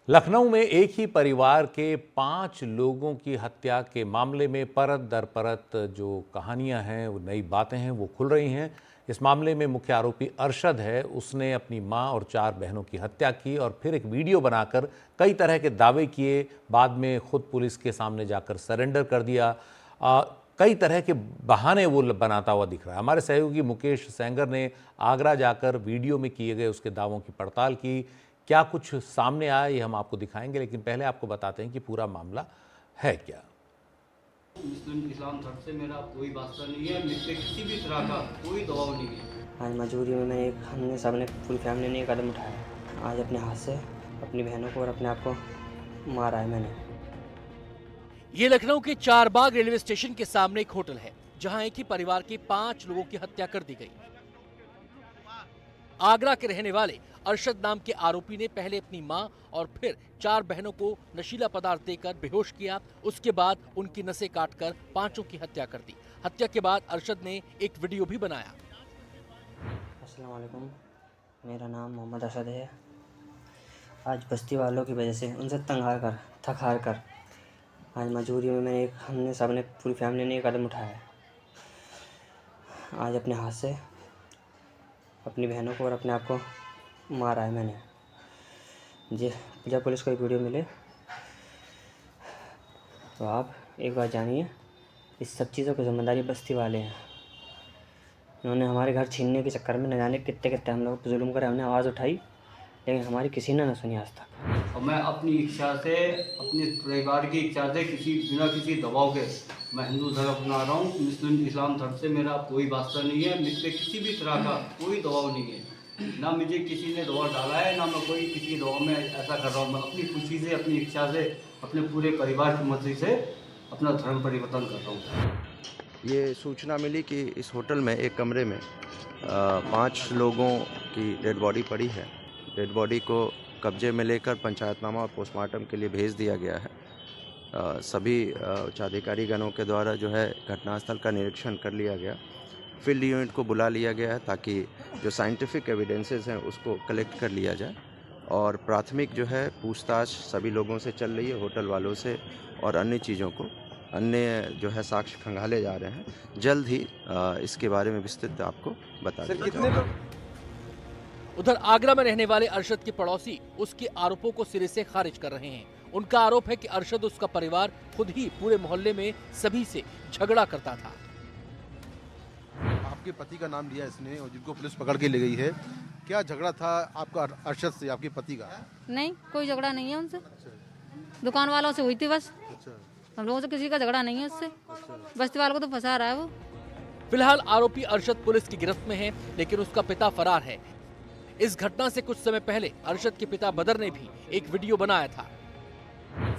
लखनऊ में एक ही परिवार के 5 लोगों की हत्या के मामले में परत दर परत जो कहानियां हैं, वो नई बातें हैं, वो खुल रही हैं। इस मामले में मुख्य आरोपी अरशद है। उसने अपनी मां और 4 बहनों की हत्या की और फिर एक वीडियो बनाकर कई तरह के दावे किए। बाद में खुद पुलिस के सामने जाकर सरेंडर कर दिया। कई तरह के बहाने वो बनाता हुआ दिख रहा है। हमारे सहयोगी मुकेश सेंगर ने आगरा जाकर वीडियो में किए गए उसके दावों की पड़ताल की। क्या कुछ सामने आया ये हम आपको दिखाएंगे, लेकिन पहले आपको बताते हैं कि पूरा मामला है क्या। मुस्लिम इस्लाम धर्म से मेरा कोई वास्ता नहीं है, मुझ पे किसी भी तरह का कोई दबाव नहीं है। आज मजबूरी में हमने सबने पूरी फैमिली ने एक कदम उठाया। आज अपने हाथ से अपनी बहनों को और अपने आप को मारा है मैंने। ये लखनऊ के चारबाग रेलवे स्टेशन के सामने एक होटल है, जहां एक ही परिवार के 5 लोगों की हत्या कर दी गई। आगरा के रहने वाले अरशद नाम के आरोपी ने पहले अपनी मां और फिर 4 बहनों को नशीला पदार्थ देकर बेहोश किया। उसके बाद उनकी नसें काटकर 5 की हत्या कर दी। हत्या के बाद अरशद ने एक वीडियो भी बनाया। अस्सलाम वालेकुम, मेरा नाम मोहम्मद अरशद है। आज बस्ती वालों की वजह से उनसे थक हार कर आज मजबूरी में हमने सबने पूरी फैमिली ने एक कदम उठाया। आज अपने हाथ से अपनी बहनों को और अपने आप को मारा है मैंने। जब पुलिस को एक वीडियो मिले तो आप एक बार जानिए, इस सब चीज़ों की जिम्मेदारी बस्ती वाले हैं। उन्होंने हमारे घर छीनने के चक्कर में न जाने कितने कितने हम लोग जुल्म करे। हमने आवाज़ उठाई लेकिन हमारी किसी ने न सुनी आज तक। और मैं अपनी इच्छा से, अपने परिवार की इच्छा से, बिना किसी दबाव के मैं हिंदू धर्म अपना रहा हूँ। मुस्लिम इस्लाम धर्म से मेरा कोई वास्ता नहीं है, मुझ पे किसी भी तरह का कोई दबाव नहीं है। ना मुझे किसी ने दबाव डाला है, ना मैं कोई किसी दबाव में ऐसा कर रहा हूँ। मैं अपनी खुशी से, अपनी इच्छा से, अपने पूरे परिवार की मर्जी से अपना धर्म परिवर्तन कर रहा हूँ। ये सूचना मिली कि इस होटल में एक कमरे में 5 लोगों की डेड बॉडी पड़ी है। डेड बॉडी को कब्जे में लेकर पंचायतनामा और पोस्टमार्टम के लिए भेज दिया गया है। सभी उच्चाधिकारी गणों के द्वारा जो है घटनास्थल का निरीक्षण कर लिया गया। फील्ड यूनिट को बुला लिया गया है ताकि जो साइंटिफिक एविडेंसेस हैं उसको कलेक्ट कर लिया जाए। और प्राथमिक जो है पूछताछ सभी लोगों से चल रही है, होटल वालों से और अन्य जो है साक्ष्य खंगाले जा रहे हैं। जल्द ही इसके बारे में विस्तृत आपको बता दिया जाएगा। उधर आगरा में रहने वाले अरशद के पड़ोसी उसके आरोपों को सिरे से खारिज कर रहे हैं। उनका आरोप है कि अरशद, उसका परिवार खुद ही पूरे मोहल्ले में सभी से झगड़ा करता था। आपके पति का नाम लिया इसने और जिनको पुलिस पकड़ के ले गई है, क्या झगड़ा था आपका अरशद से, आपके पति का? नहीं, कोई झगड़ा नहीं है उनसे। दुकान वालों से हुई थी बस। हम लोगों से किसी का झगड़ा नहीं है उससे। बस्ती वालों को तो फंसा रहा है वो। फिलहाल आरोपी अरशद पुलिस की गिरफ्त में है, लेकिन उसका पिता फरार है। इस घटना से कुछ समय पहले अरशद के पिता बदर ने भी एक वीडियो बनाया था।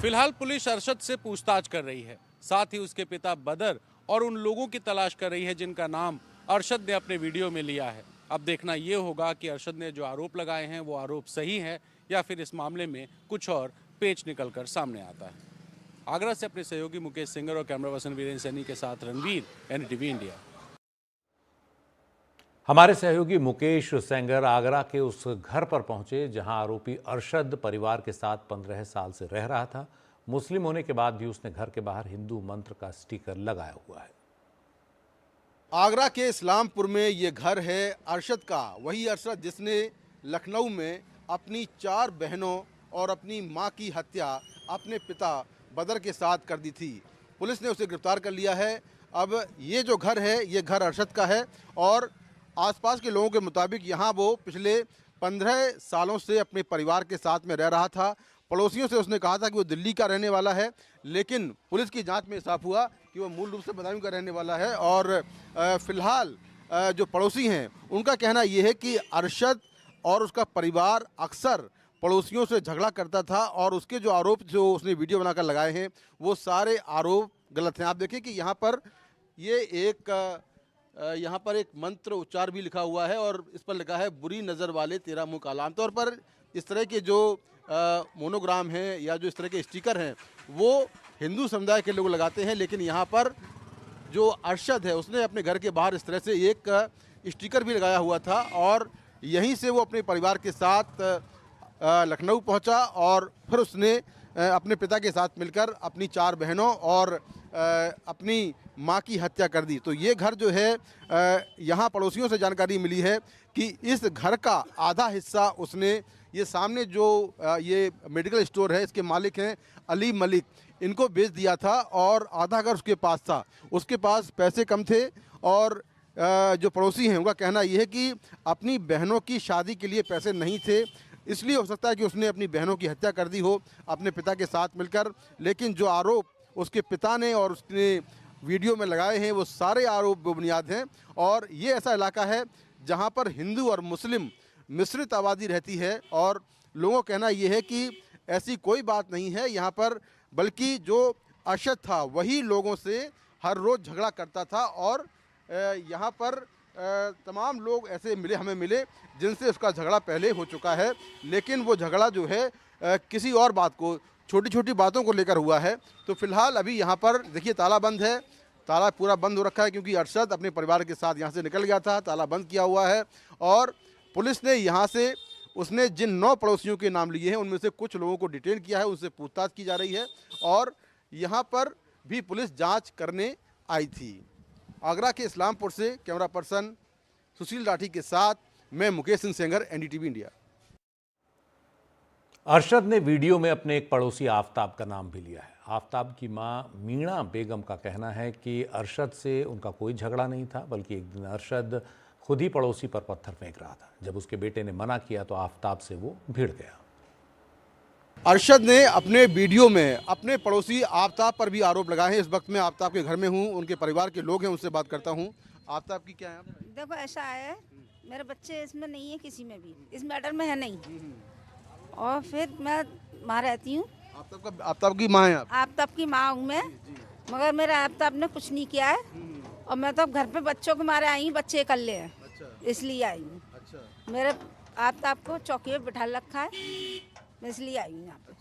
फिलहाल पुलिस अरशद से पूछताछ कर रही है, साथ ही उसके पिता बदर और उन लोगों की तलाश कर रही है जिनका नाम अरशद ने अपने वीडियो में लिया है। अब देखना ये होगा कि अरशद ने जो आरोप लगाए हैं वो आरोप सही है या फिर इस मामले में कुछ और पेच निकलकर सामने आता है। आगरा से अपने सहयोगी मुकेश सेंगर और कैमरा पर्सन वीरेंद्र सैनी के साथ रणवीर, एनडीटीवी इंडिया। हमारे सहयोगी मुकेश सेंगर आगरा के उस घर पर पहुंचे जहां आरोपी अरशद परिवार के साथ 15 साल से रह रहा था। मुस्लिम होने के बाद भी उसने घर के बाहर हिंदू मंत्र का स्टिकर लगाया हुआ है। आगरा के इस्लामपुर में ये घर है अरशद का। वही अरशद जिसने लखनऊ में अपनी 4 बहनों और अपनी मां की हत्या अपने पिता बदर के साथ कर दी थी। पुलिस ने उसे गिरफ्तार कर लिया है। अब ये जो घर है ये घर अरशद का है और आसपास के लोगों के मुताबिक यहाँ वो पिछले 15 सालों से अपने परिवार के साथ में रह रहा था। पड़ोसियों से उसने कहा था कि वो दिल्ली का रहने वाला है, लेकिन पुलिस की जांच में साफ हुआ कि वो मूल रूप से बदायूं का रहने वाला है। और फिलहाल जो पड़ोसी हैं उनका कहना ये है कि अरशद और उसका परिवार अक्सर पड़ोसियों से झगड़ा करता था और उसके जो आरोप जो उसने वीडियो बनाकर लगाए हैं वो सारे आरोप गलत हैं। आप देखिए कि यहाँ पर एक मंत्र उच्चार भी लिखा हुआ है और इस पर लिखा है, बुरी नज़र वाले तेरा मुँह काला। आमतौर पर इस तरह के जो मोनोग्राम हैं या जो इस तरह के स्टिकर हैं वो हिंदू समुदाय के लोग लगाते हैं, लेकिन यहाँ पर जो अरशद है उसने अपने घर के बाहर इस तरह से एक स्टिकर भी लगाया हुआ था और यहीं से वो अपने परिवार के साथ लखनऊ पहुंचा और फिर उसने अपने पिता के साथ मिलकर अपनी 4 बहनों और अपनी मां की हत्या कर दी। तो ये घर जो है यहाँ पड़ोसियों से जानकारी मिली है कि इस घर का आधा हिस्सा उसने, ये सामने जो ये मेडिकल स्टोर है इसके मालिक हैं अली मलिक, इनको बेच दिया था और आधा घर उसके पास था। उसके पास पैसे कम थे और जो पड़ोसी हैं उनका कहना यह है कि अपनी बहनों की शादी के लिए पैसे नहीं थे, इसलिए हो सकता है कि उसने अपनी बहनों की हत्या कर दी हो अपने पिता के साथ मिलकर। लेकिन जो आरोप उसके पिता ने और उसने वीडियो में लगाए हैं वो सारे आरोप बेबुनियाद हैं और ये ऐसा इलाका है जहां पर हिंदू और मुस्लिम मिश्रित आबादी रहती है और लोगों का कहना ये है कि ऐसी कोई बात नहीं है यहाँ पर, बल्कि जो अरशद था वही लोगों से हर रोज़ झगड़ा करता था और यहाँ पर तमाम लोग ऐसे हमें मिले जिनसे उसका झगड़ा पहले हो चुका है, लेकिन वो झगड़ा जो है किसी और बात को, छोटी छोटी बातों को लेकर हुआ है। तो फिलहाल अभी यहाँ पर देखिए ताला बंद है, ताला पूरा बंद हो रखा है क्योंकि अरशद अपने परिवार के साथ यहाँ से निकल गया था, ताला बंद किया हुआ है और पुलिस ने यहाँ से उसने जिन 9 पड़ोसियों के नाम लिए हैं उनमें से कुछ लोगों को डिटेन किया है, उनसे पूछताछ की जा रही है और यहाँ पर भी पुलिस जाँच करने आई थी। आगरा के इस्लामपुर से कैमरा पर्सन सुशील राठी के साथ मैं मुकेश सिंह सेंगर, एनडीटीवी इंडिया। अरशद ने वीडियो में अपने एक पड़ोसी आफ्ताब का नाम भी लिया है। आफ्ताब की मां मीणा बेगम का कहना है कि अरशद से उनका कोई झगड़ा नहीं था, बल्कि एक दिन अरशद खुद ही पड़ोसी पर पत्थर फेंक रहा था। जब उसके बेटे ने मना किया तो आफ्ताब से वो भिड़ गया। अरशद ने अपने वीडियो में अपने पड़ोसी आफ्ताब पर भी आरोप लगाए हैं। इस वक्त मैं आफ्ताब के घर में हूं, उनके परिवार के लोग हैं, उनसे बात करता हूं। आफ्ताब की क्या है? देखो ऐसा है, मेरे बच्चे इसमें नहीं है, किसी में भी इस मैटर में है नहीं, और फिर मैं वहाँ रहती हूँ। आफ्ताब की माँ है आप? आफ्ताब की माँ हूँ मैं, मगर मेरे आफ्ताब ने कुछ नहीं किया है और मैं तो घर पे बच्चों के मारे आई हूँ, बच्चे इकल्ले हैं इसलिए आई हूँ। मेरे आफ्ताब को चौकी पे बिठा रखा है, मैं इसलिए आई हूँ यहाँ पे।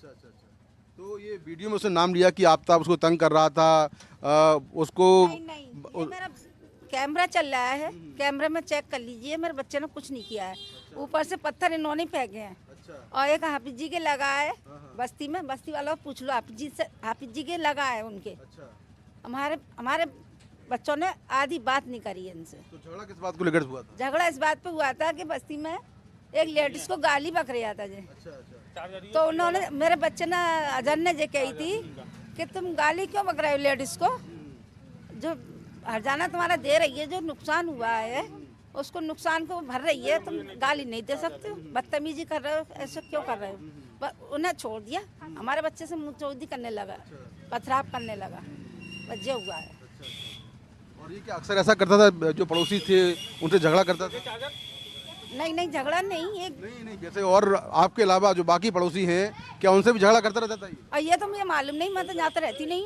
तो ये वीडियो में उसने नाम लिया कि आफ्ताब उसको तंग कर रहा था, उसको नहीं, ये मेरा कैमरा चल रहा है, कैमरे में चेक कर लीजिए, मेरे बच्चे ने कुछ नहीं किया है। ऊपर से पत्थर इन्होंने फेंके हैं और एक हाफिज जी के लगा है बस्ती में, बस्ती वालों को पूछ लो, हाफिज जी के लगा है उनके। हमारे बच्चों ने आधी बात नहीं करी है इनसे। तो झगड़ा किस बात को लेकर हुआ था? झगड़ा इस बात पे हुआ था कि बस्ती में एक लेडीज को गाली बक रहा था जी। तो उन्होंने, मेरे बच्चे ने, अजहर ने जो कही थी कि तुम गाली क्यों बक रहे हो लेडीज को, जो हरजाना तुम्हारा दे रही है, जो नुकसान हुआ है उसको नुकसान को भर रही है, तुम गाली नहीं दे सकते हो, बदतमीजी कर रहे हो, ऐसे क्यों कर रहे हो। उन्हें छोड़ दिया, हमारे बच्चे से मुँहचौदी करने लगा, पथराव करने लगा, बच्चे हुआ है। और ये क्या अक्सर ऐसा करता था, जो पड़ोसी थे उनसे झगड़ा करता था? नहीं झगड़ा नहीं, नहीं जैसे और आपके अलावा जो बाकी पड़ोसी हैं, क्या उनसे भी झगड़ा करता रहता था ये? और ये तो मुझे मालूम नहीं, मैं तो यहाँ तो रहती नहीं,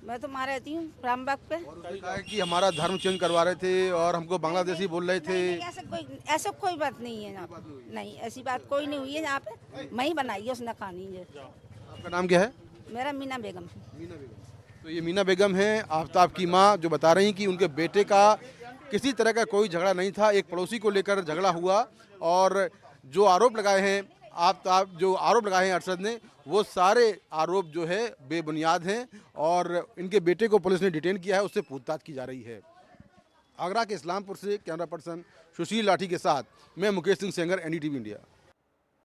मैं तो वहाँ रहती हूँ रामबाग पे। कहा है कि हमारा धर्म चेंज करवा रहे थे और हमको बांग्लादेशी बोल रहे थे। ऐसा कोई बात नहीं है यहाँ पे, नहीं ऐसी बात कोई नहीं हुई है यहाँ पे, मैं ही बनाई है उसने खानी है। आपका नाम क्या है? मेरा मीना बेगम। तो ये मीना बेगम है, आफ्ताब की माँ, जो बता रही कि उनके बेटे का किसी तरह का कोई झगड़ा नहीं था, एक पड़ोसी को लेकर झगड़ा हुआ और जो आरोप लगाए हैं अरशद ने, वो सारे आरोप जो है बेबुनियाद हैं और इनके बेटे को पुलिस ने डिटेन किया है, उससे पूछताछ की जा रही है। आगरा के इस्लामपुर से कैमरा पर्सन सुशील लाठी के साथ मैं मुकेश सिंह सेंगर, एनडीटीवी इंडिया।